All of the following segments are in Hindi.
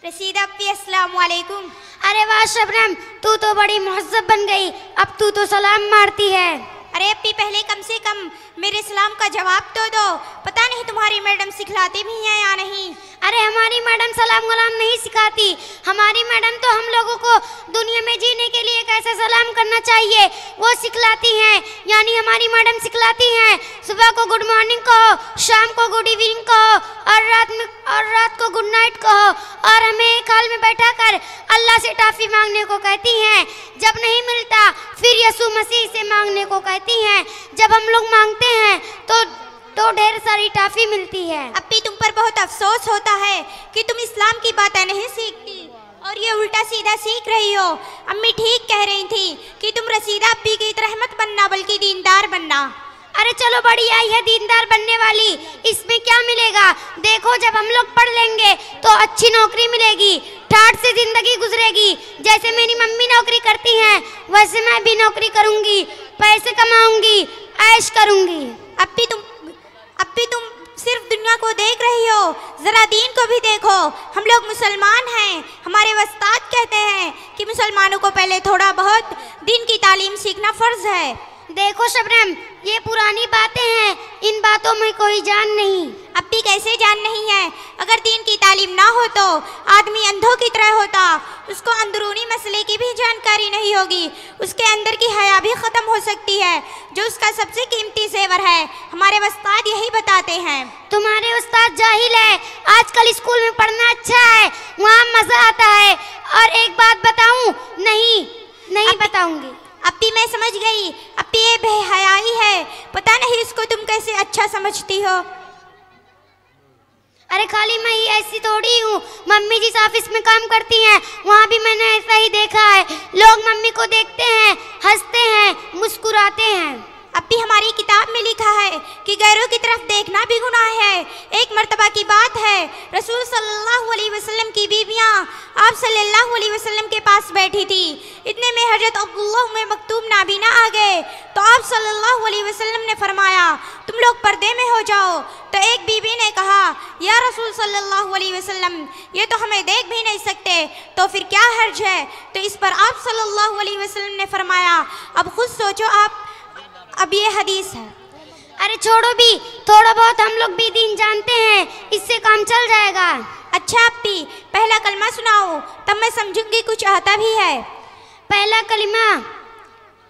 रसीदा अप्पी अस्सलाम वालेकुम। अरे वाह शबनम, तू तो बड़ी मुहज्जब बन गई, अब तू तो सलाम मारती है। अरे अप्पी पहले कम से कम मेरे सलाम का जवाब तो दो, पता नहीं तुम्हारी मैडम सिखलाती भी हैं या नहीं। अरे हमारी मैडम सलाम गलाम नहीं सिखाती, हमारी मैडम तो हम लोगों को दुनिया में जीने के लिए कैसे सलाम करना चाहिए वो सिखलाती हैं। यानी हमारी मैडम सिखलाती हैं सुबह को गुड मॉर्निंग कहो, शाम को गुड इवनिंग कहो और रात को गुड नाइट कहो, और हमें एक हाल में बैठा कर अल्लाह से टाफी मांगने को कहती हैं। जब नहीं मिलता फिर यसू मसीह से मांगने को कहती हैं। जब हम लोग मांगते हैं तो ढेर सारी टाफी मिलती है। अप्पी तुम पर बहुत अफसोस होता है कि तुम इस्लाम की बातें नहीं सीखती और ये उल्टा सीधा सीख रही हो। अम्मी ठीक कह रही थी कि तुम रसीदा अप्पी की तरह मत बनना बल्कि दीनदार बनना। अरे चलो बड़ी आई है दीनदार बनने वाली, इसमें क्या मिलेगा? देखो जब हम लोग पढ़ लेंगे तो अच्छी नौकरी मिलेगी, ठाठ से जिंदगी गुजरेगी। जैसे मेरी मम्मी नौकरी करती हैं वैसे मैं भी नौकरी करूंगी, पैसे कमाऊंगी, ऐश करूंगी। अप्पी तुम सिर्फ दुनिया को देख रही हो, जरा दीन को भी देखो। हम लोग मुसलमान हैं, हमारे उस्ताद कहते हैं कि मुसलमानों को पहले थोड़ा बहुत दीन की तालीम सीखना फर्ज है। देखो शबनम, ये पुरानी बातें हैं, इन बातों में कोई जान नहीं। अप्पी कैसे जान नहीं है? अगर दीन की तालीम ना हो तो आदमी अंधों की तरह होता, उसको अंदरूनी मसले की भी जानकारी नहीं होगी, उसके अंदर की हया भी ख़त्म हो सकती है जो उसका सबसे कीमती जेवर है। हमारे उस्ताद यही बताते हैं। तुम्हारे उस्ताद जाहिल है, आजकल स्कूल में पढ़ना अच्छा है, वहाँ मज़ा आता है। और एक बात बताऊँ? नहीं बताऊँगी। अप्पी मैं समझ गई, अप्पी ये बेहयाई है, पता नहीं इसको तुम कैसे अच्छा समझती हो। अरे खाली मैं ही ऐसी थोड़ी हूँ, मम्मी जिस ऑफिस में काम करती हैं वहाँ भी मैंने ऐसा ही देखा है। लोग मम्मी को देखते हैं, हंसते हैं, मुस्कुराते हैं। अप्पी हमारी किताब में लिखा है कि गैरों की तरफ देखना भी गुनाह है। एक मर्तबा की बात है, रसूल सल्लल्लाहु अलैहि वसल्लम की बीवियाँ आप सल्लल्लाहु अलैहि वसल्लम के पास बैठी थी। इतने में हजरत अब्दुल्लाह में मकतूम नाबीना आ गए तो आप सल्लल्लाहु अलैहि वसल्लम ने फरमाया तुम लोग पर्दे में हो जाओ। तो एक बीवी ने कहा या रसूल सल्लल्लाहु अलैहि वसल्लम, ये तो हमें देख भी नहीं सकते, तो फिर क्या हर्ज है? तो इस पर आप सल्लल्लाहु अलैहि वसल्लम ने फरमाया अब खुद सोचो आप, अब ये हदीस है। अरे छोड़ो भी, थोड़ा बहुत हम लोग भी दीन जानते हैं, इससे काम चल जाएगा। अच्छा अप्पी पहला कलमा सुनाओ, तब मैं समझूंगी कुछ आता भी है। पहला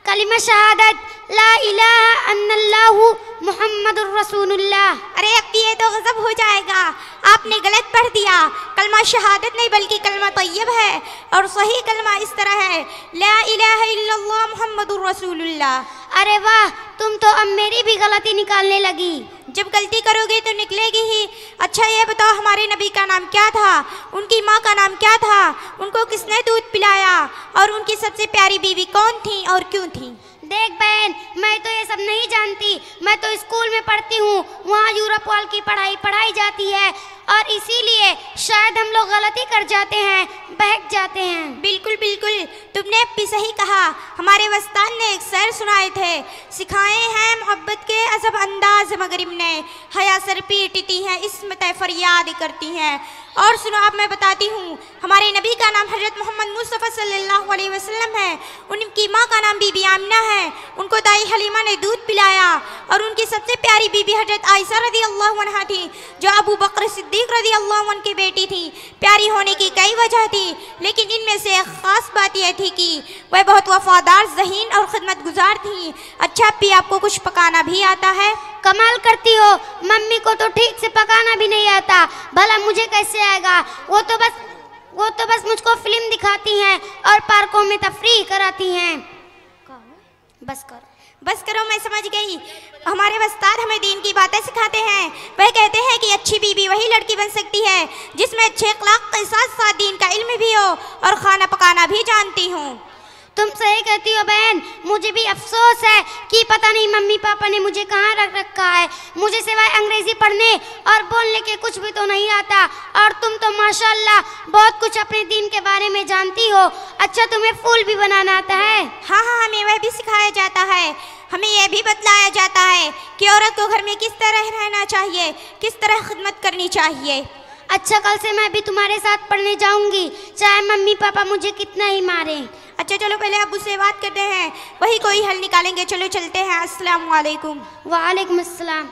कलिमा शहादत ला इलाहा इल्लल्लाहु मुहम्मदुर रसूलुल्लाह। अरे अप्पी ये तो गजब हो जाएगा, आपने गलत पढ़ दिया। कलमा शहादत नहीं बल्कि कलमा तय्यब है, और सही कलमा इस तरह है ला इलाहा इल्लल्लाह मुहम्मदुर रसूलुल्लाह। अरे वाह, तुम तो अब मेरी भी गलती निकालने लगी। जब गलती करोगे तो निकलेगी ही। अच्छा ये बताओ हमारे नबी का नाम क्या था, उनकी माँ का नाम क्या था, उनको किसने दूध पिलाया, और उनकी सबसे प्यारी बीवी कौन थी और क्यों थी? देख बहन, मैं तो ये सब नहीं जानती, मैं तो स्कूल में पढ़ती हूँ, वहाँ यूरोप वाल की पढ़ाई जाती है, और इसीलिए शायद हम लोग गलती कर जाते हैं, बहक जाते हैं। बिल्कुल बिल्कुल, तुमने भी सही कहा। हमारे उस्ताद ने एक शेर सुनाए थे, सिखाए हैं मोहब्बत के अजब अंदाज मगरिब ने, हया सर पीटती हैं इसमत फरियाद करती हैं। और सुनो अब मैं बताती हूँ, हमारे नबी का नाम हजरत मोहम्मद मुस्तफ़ा सल्लल्लाहु अलैहि वसल्लम है, उनकी माँ का नाम बीबी आमिना है, उनको दाई हलीमा ने दूध पिलाया, और उनकी सबसे प्यारी बीबी हजरत आयशा रज़ियल्लाहु अन्हा थी जो अबू बकर सिद्दीक़ रज़ियल्लाहु अन्हु की बेटी थी। प्यारी होने की कई वजह थी, लेकिन इनमें से एक ख़ास बात यह थी कि वह बहुत वफादार, ज़हीन और खिदमत गुजार थी। अच्छा अप्पी आपको कुछ पकाना भी आता है? कमाल करती हो, मम्मी को तो ठीक से पकाना भी नहीं आता, भला मुझे कैसे आएगा? वो तो बस मुझको फिल्म दिखाती हैं और पार्कों में तफरीह कराती हैं। बस करो, मैं समझ गई। हमारे उस्ताद हमें दीन की बातें सिखाते हैं। वह कहते हैं कि अच्छी बीवी वही लड़की बन सकती है जिसमें अच्छे अखलाक के साथ साथ दीन का इल्म भी हो और खाना पकाना भी जानती हूँ। तुम सही कहती हो बहन, मुझे भी अफसोस है कि पता नहीं मम्मी पापा ने मुझे कहाँ रख रखा है। मुझे सिवाय अंग्रेजी पढ़ने और बोलने के कुछ भी तो नहीं आता, और तुम तो माशाल्लाह बहुत कुछ अपने दीन के बारे में जानती हो। अच्छा तुम्हें फूल भी बनाना आता है? हाँ, हमें वह भी सिखाया जाता है। हमें यह भी बतलाया जाता है कि औरत को घर में किस तरह रहना चाहिए, किस तरह खिदमत करनी चाहिए। अच्छा, कल से मैं भी तुम्हारे साथ पढ़ने जाऊंगी, चाहे मम्मी पापा मुझे कितना ही मारे। अच्छा चलो पहले अब्बू से बात करते हैं, वही कोई हल निकालेंगे। चलो चलते हैं। अस्सलाम वालेकुम। वालेकुम अस्सलाम।